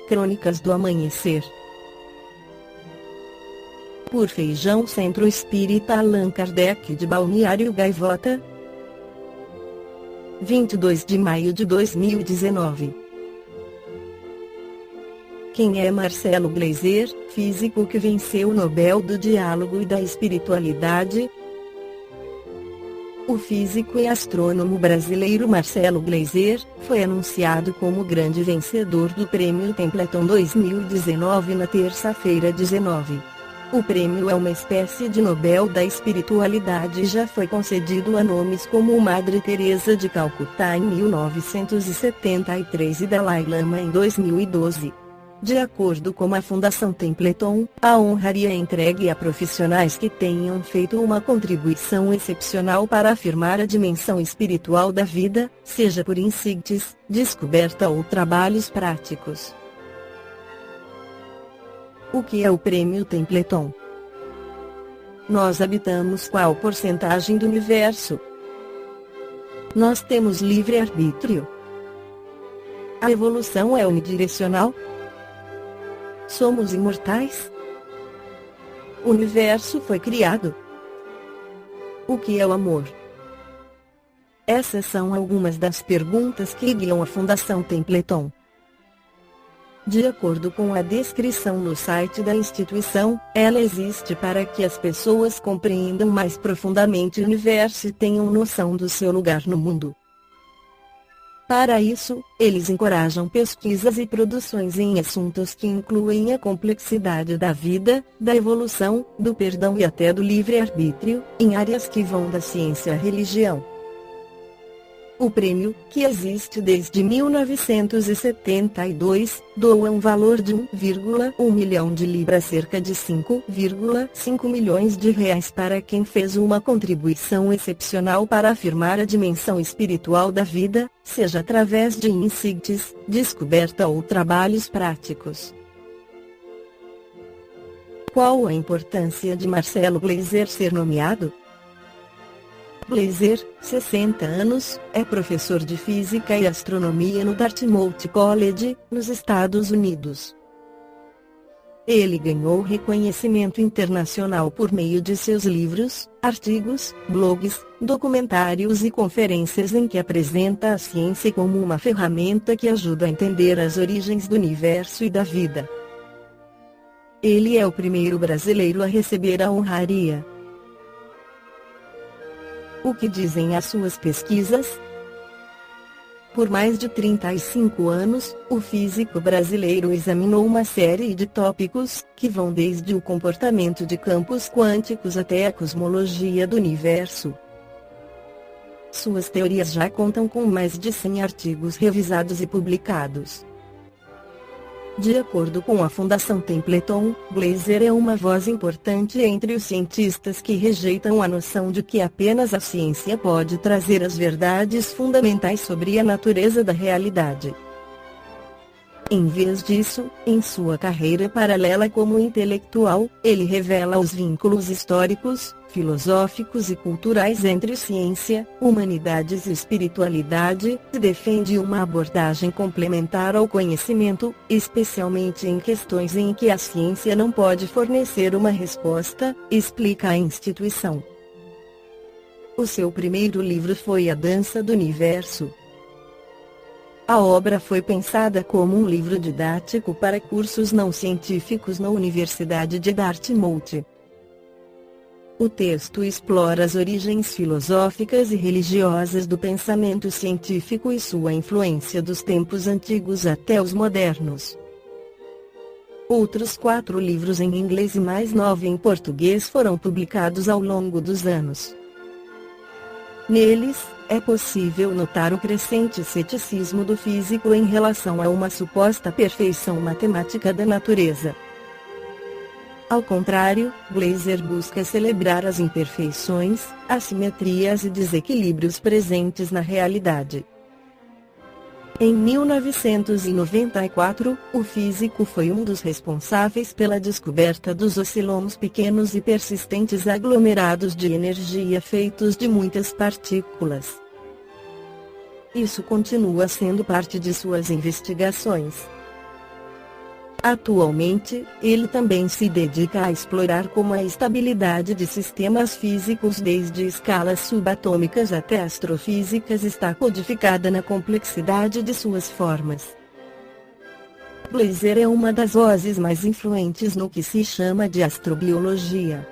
Crônicas do Amanhecer. Por Feijão, Centro Espírita Allan Kardec de Balneário Gaivota, 22 de maio de 2019. Quem é Marcelo Gleiser, físico que venceu o Nobel do Diálogo e da Espiritualidade? O físico e astrônomo brasileiro Marcelo Gleiser foi anunciado como grande vencedor do Prêmio Templeton 2019 na terça-feira 19. O prêmio é uma espécie de Nobel da Espiritualidade e já foi concedido a nomes como Madre Teresa de Calcutá em 1973 e Dalai Lama em 2012. De acordo com a Fundação Templeton, a honraria é entregue a profissionais que tenham feito uma contribuição excepcional para afirmar a dimensão espiritual da vida, seja por insights, descoberta ou trabalhos práticos. O que é o Prêmio Templeton? Nós habitamos qual porcentagem do universo? Nós temos livre-arbítrio? A evolução é unidirecional? Somos imortais? O universo foi criado? O que é o amor? Essas são algumas das perguntas que guiam a Fundação Templeton. De acordo com a descrição no site da instituição, ela existe para que as pessoas compreendam mais profundamente o universo e tenham noção do seu lugar no mundo. Para isso, eles encorajam pesquisas e produções em assuntos que incluem a complexidade da vida, da evolução, do perdão e até do livre-arbítrio, em áreas que vão da ciência à religião. O prêmio, que existe desde 1972, doa um valor de 1,1 milhão de libras, cerca de 5,5 milhões de reais, para quem fez uma contribuição excepcional para afirmar a dimensão espiritual da vida, seja através de insights, descoberta ou trabalhos práticos. Qual a importância de Marcelo Gleiser ser nomeado? Gleiser, 60 anos, é professor de Física e Astronomia no Dartmouth College, nos Estados Unidos. Ele ganhou reconhecimento internacional por meio de seus livros, artigos, blogs, documentários e conferências em que apresenta a ciência como uma ferramenta que ajuda a entender as origens do universo e da vida. Ele é o primeiro brasileiro a receber a honraria. O que dizem as suas pesquisas? Por mais de 35 anos, o físico brasileiro examinou uma série de tópicos, que vão desde o comportamento de campos quânticos até a cosmologia do universo. Suas teorias já contam com mais de 100 artigos revisados e publicados. De acordo com a Fundação Templeton, Gleiser é uma voz importante entre os cientistas que rejeitam a noção de que apenas a ciência pode trazer as verdades fundamentais sobre a natureza da realidade. Em vez disso, em sua carreira paralela como intelectual, ele revela os vínculos históricos, filosóficos e culturais entre ciência, humanidades e espiritualidade, e defende uma abordagem complementar ao conhecimento, especialmente em questões em que a ciência não pode fornecer uma resposta, explica a instituição. O seu primeiro livro foi A Dança do Universo. A obra foi pensada como um livro didático para cursos não científicos na Universidade de Dartmouth. O texto explora as origens filosóficas e religiosas do pensamento científico e sua influência dos tempos antigos até os modernos. Outros 4 livros em inglês e mais 9 em português foram publicados ao longo dos anos. Neles, é possível notar o crescente ceticismo do físico em relação a uma suposta perfeição matemática da natureza. Ao contrário, Gleiser busca celebrar as imperfeições, assimetrias e desequilíbrios presentes na realidade. Em 1994, o físico foi um dos responsáveis pela descoberta dos oscilons pequenos e persistentes aglomerados de energia feitos de muitas partículas. Isso continua sendo parte de suas investigações. Atualmente, ele também se dedica a explorar como a estabilidade de sistemas físicos desde escalas subatômicas até astrofísicas está codificada na complexidade de suas formas. Glaser é uma das vozes mais influentes no que se chama de astrobiologia.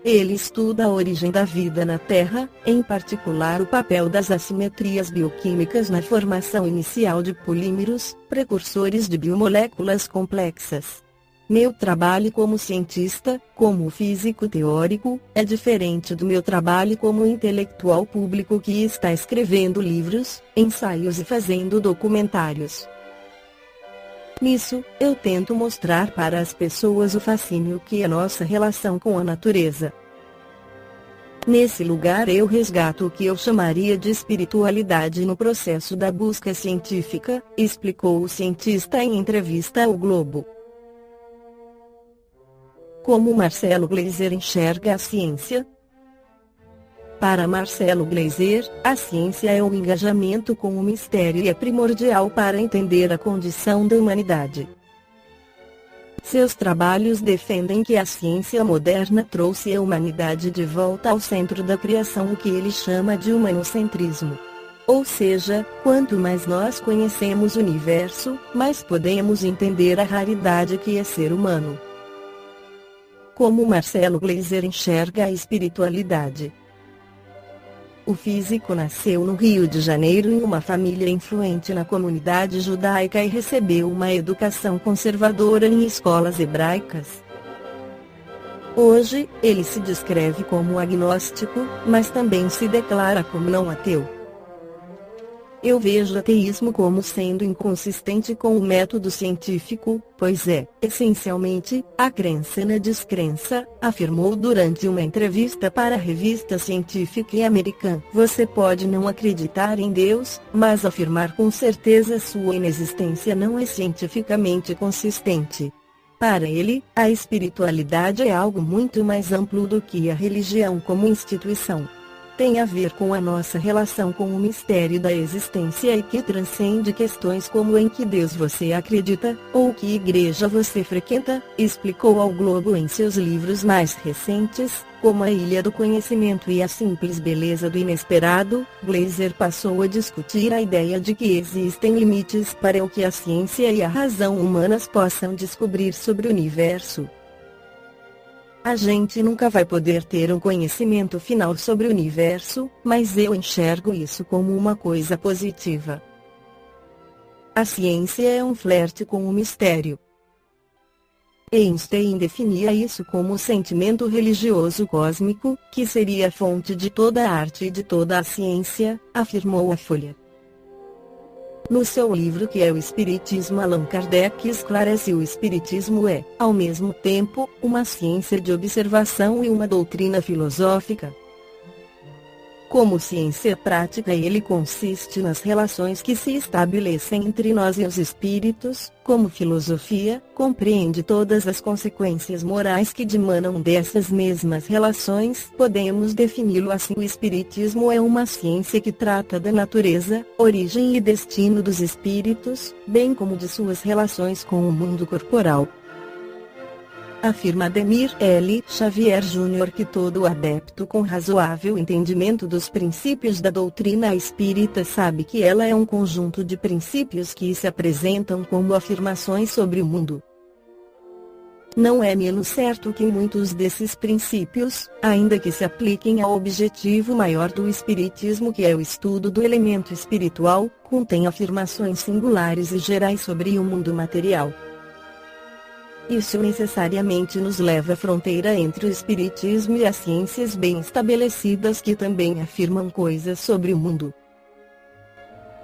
Ele estuda a origem da vida na Terra, em particular o papel das assimetrias bioquímicas na formação inicial de polímeros, precursores de biomoléculas complexas. Meu trabalho como cientista, como físico teórico, é diferente do meu trabalho como intelectual público que está escrevendo livros, ensaios e fazendo documentários. Nisso, eu tento mostrar para as pessoas o fascínio que é nossa relação com a natureza. Nesse lugar eu resgato o que eu chamaria de espiritualidade no processo da busca científica, explicou o cientista em entrevista ao Globo. Como Marcelo Glaser enxerga a ciência? Para Marcelo Glaser, a ciência é um engajamento com o mistério e é primordial para entender a condição da humanidade. Seus trabalhos defendem que a ciência moderna trouxe a humanidade de volta ao centro da criação, o que ele chama de humanocentrismo. Ou seja, quanto mais nós conhecemos o universo, mais podemos entender a raridade que é ser humano. Como Marcelo Glaser enxerga a espiritualidade? O físico nasceu no Rio de Janeiro em uma família influente na comunidade judaica e recebeu uma educação conservadora em escolas hebraicas. Hoje, ele se descreve como agnóstico, mas também se declara como não ateu. Eu vejo o ateísmo como sendo inconsistente com o método científico, pois é, essencialmente, a crença na descrença, afirmou durante uma entrevista para a revista científica American. Você pode não acreditar em Deus, mas afirmar com certeza sua inexistência não é cientificamente consistente. Para ele, a espiritualidade é algo muito mais amplo do que a religião como instituição. Tem a ver com a nossa relação com o mistério da existência e que transcende questões como em que Deus você acredita, ou que igreja você frequenta, explicou ao Globo em seus livros mais recentes, como A Ilha do Conhecimento e A Simples Beleza do Inesperado. Glaser passou a discutir a ideia de que existem limites para o que a ciência e a razão humanas possam descobrir sobre o universo. A gente nunca vai poder ter um conhecimento final sobre o universo, mas eu enxergo isso como uma coisa positiva. A ciência é um flerte com o mistério. Einstein definia isso como o sentimento religioso cósmico, que seria a fonte de toda a arte e de toda a ciência, afirmou a Folha. No seu livro Que é o Espiritismo, Allan Kardec esclarece: o Espiritismo é, ao mesmo tempo, uma ciência de observação e uma doutrina filosófica. Como ciência prática, ele consiste nas relações que se estabelecem entre nós e os espíritos. Como filosofia, compreende todas as consequências morais que dimanam dessas mesmas relações. Podemos defini-lo assim: o espiritismo é uma ciência que trata da natureza, origem e destino dos espíritos, bem como de suas relações com o mundo corporal. Afirma Ademir L. Xavier Jr. que todo adepto com razoável entendimento dos princípios da doutrina espírita sabe que ela é um conjunto de princípios que se apresentam como afirmações sobre o mundo. Não é menos certo que muitos desses princípios, ainda que se apliquem ao objetivo maior do espiritismo, que é o estudo do elemento espiritual, contêm afirmações singulares e gerais sobre o mundo material. Isso necessariamente nos leva à fronteira entre o espiritismo e as ciências bem estabelecidas, que também afirmam coisas sobre o mundo.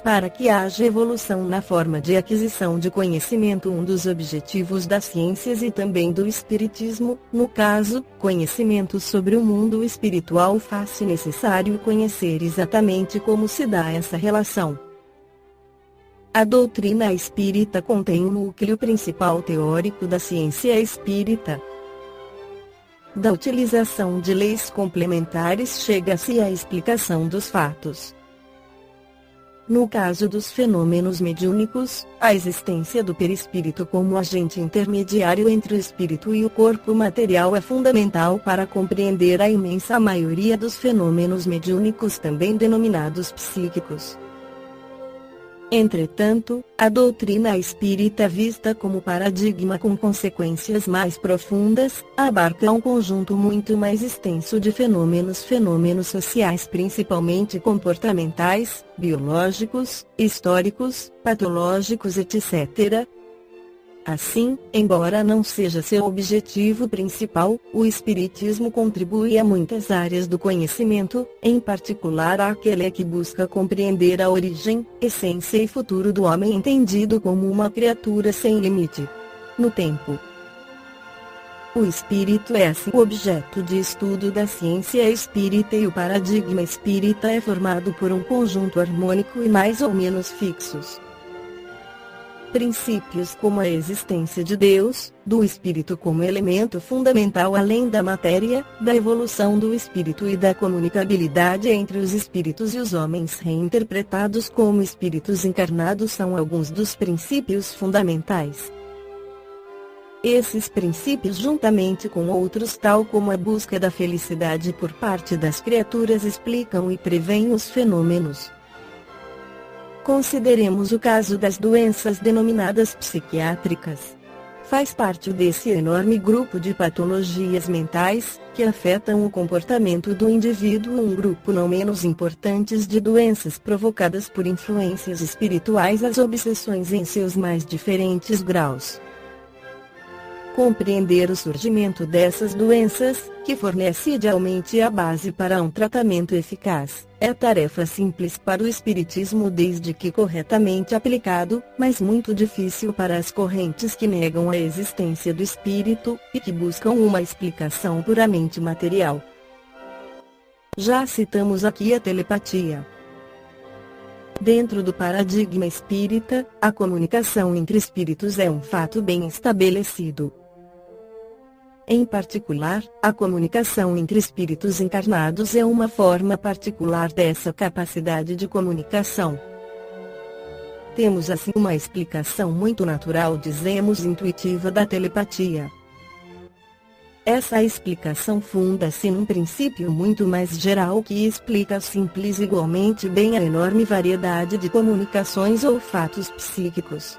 Para que haja evolução na forma de aquisição de conhecimento, um dos objetivos das ciências e também do espiritismo, no caso, conhecimento sobre o mundo espiritual, faz-se necessário conhecer exatamente como se dá essa relação. A doutrina espírita contém o núcleo principal teórico da ciência espírita. Da utilização de leis complementares chega-se à explicação dos fatos. No caso dos fenômenos mediúnicos, a existência do perispírito como agente intermediário entre o espírito e o corpo material é fundamental para compreender a imensa maioria dos fenômenos mediúnicos também denominados psíquicos. Entretanto, a doutrina espírita vista como paradigma com consequências mais profundas, abarca um conjunto muito mais extenso de fenômenos sociais, principalmente comportamentais, biológicos, históricos, patológicos, etc. Assim, embora não seja seu objetivo principal, o Espiritismo contribui a muitas áreas do conhecimento, em particular àquele que busca compreender a origem, essência e futuro do homem entendido como uma criatura sem limite no tempo. O espírito é assim o objeto de estudo da ciência espírita e o paradigma espírita é formado por um conjunto harmônico e mais ou menos fixos. Princípios como a existência de Deus, do espírito como elemento fundamental além da matéria, da evolução do espírito e da comunicabilidade entre os espíritos e os homens reinterpretados como espíritos encarnados são alguns dos princípios fundamentais. Esses princípios, juntamente com outros tal como a busca da felicidade por parte das criaturas, explicam e preveem os fenômenos. Consideremos o caso das doenças denominadas psiquiátricas. Faz parte desse enorme grupo de patologias mentais, que afetam o comportamento do indivíduo, um grupo não menos importante de doenças provocadas por influências espirituais, as obsessões em seus mais diferentes graus. Compreender o surgimento dessas doenças, que fornece idealmente a base para um tratamento eficaz, é tarefa simples para o espiritismo desde que corretamente aplicado, mas muito difícil para as correntes que negam a existência do espírito, e que buscam uma explicação puramente material. Já citamos aqui a telepatia. Dentro do paradigma espírita, a comunicação entre espíritos é um fato bem estabelecido. Em particular, a comunicação entre espíritos encarnados é uma forma particular dessa capacidade de comunicação. Temos assim uma explicação muito natural, dizemos intuitiva, da telepatia. Essa explicação funda-se num princípio muito mais geral que explica simples igualmente bem a enorme variedade de comunicações ou fatos psíquicos.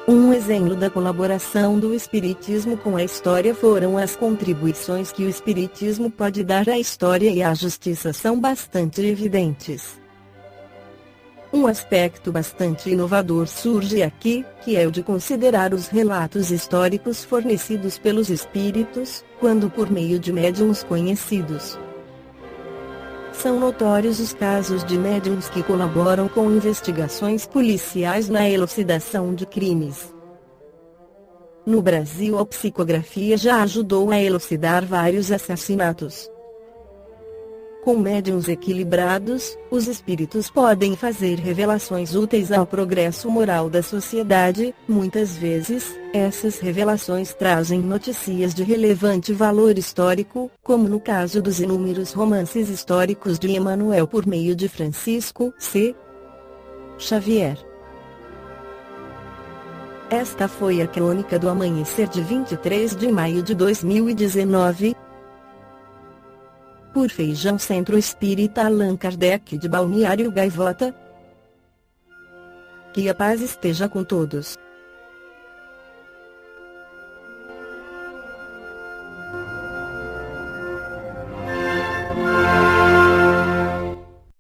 Um exemplo da colaboração do Espiritismo com a história foram as contribuições que o Espiritismo pode dar à história e à justiça são bastante evidentes. Um aspecto bastante inovador surge aqui, que é o de considerar os relatos históricos fornecidos pelos espíritos, quando por meio de médiuns conhecidos. São notórios os casos de médiuns que colaboram com investigações policiais na elucidação de crimes. No Brasil, a psicografia já ajudou a elucidar vários assassinatos. Com médiuns equilibrados, os espíritos podem fazer revelações úteis ao progresso moral da sociedade. Muitas vezes, essas revelações trazem notícias de relevante valor histórico, como no caso dos inúmeros romances históricos de Emmanuel por meio de Francisco C. Xavier. Esta foi a crônica do amanhecer de 23 de maio de 2019. Por Feijão Centro Espírita Allan Kardec de Balneário Gaivota. Que a paz esteja com todos.